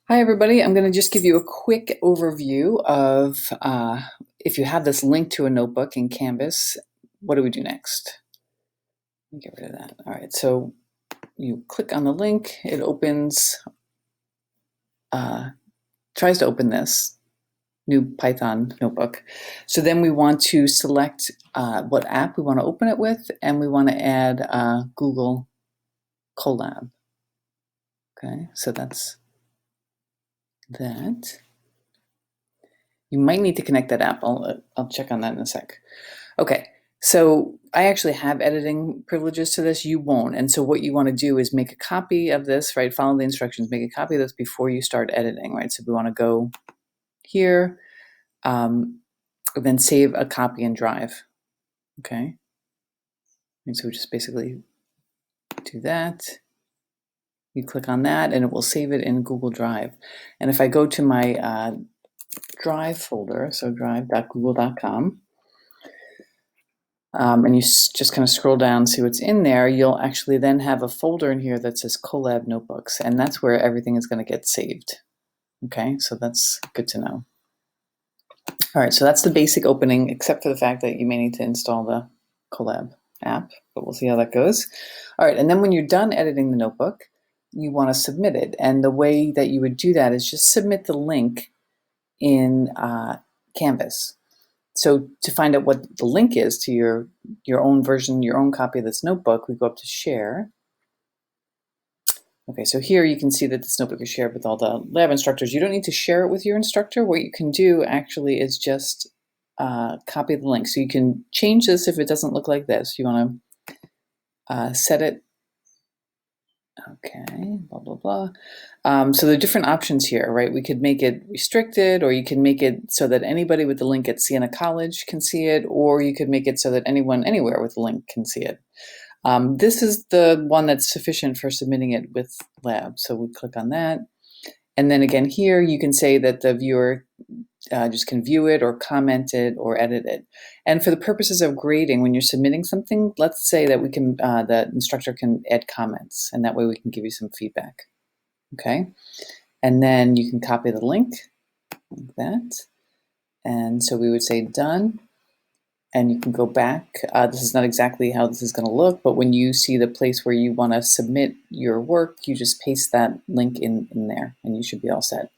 Hi, everybody. I'm going to just give you a quick overview of if you have this link to a notebook in Canvas, what do we do next? Let me get rid of that. All right, so you click on the link, it opens, tries to open this new Python notebook. So then we want to select what app we want to open it with, and we want to add Google Colab. Okay, so that's that. You might need to connect that app. I'll check on that in a sec. Okay, so I actually have editing privileges to this. You won't. And so what you want to do is make a copy of this, right? Follow the instructions, make a copy of this before you start editing, right? So we want to go here, then save a copy in Drive, okay? And so we just basically do that. You click on that and it will save it in Google Drive. And if I go to my Drive folder, so drive.google.com, and you just kind of scroll down, see what's in there, you'll actually then have a folder in here that says Colab Notebooks, and that's where everything is going to get saved. Okay, so that's good to know. All right, so that's the basic opening, except for the fact that you may need to install the Colab app, but we'll see how that goes. All right, and then when you're done editing the notebook, you want to submit it. And the way that you would do that is just submit the link in Canvas. So to find out what the link is to your own version, your own copy of this notebook, we go up to Share. Okay, so here you can see that this notebook is shared with all the lab instructors. You don't need to share it with your instructor. What you can do actually is just copy the link. So you can change this if it doesn't look like this. You want to set it. Okay, blah, blah, blah. So there are different options here, right? We could make it restricted, or you can make it so that anybody with the link at Siena College can see it, or you could make it so that anyone anywhere with the link can see it. This is the one that's sufficient for submitting it with Lab. So we click on that. And then again here, you can say that the viewer just can view it or comment it or edit it. And for the purposes of grading, when you're submitting something, let's say that we can, the instructor can add comments, and that way we can give you some feedback. Okay, and then you can copy the link like that. And so we would say done, and you can go back. This is not exactly how this is going to look, but when you see the place where you want to submit your work, you just paste that link in there, and you should be all set.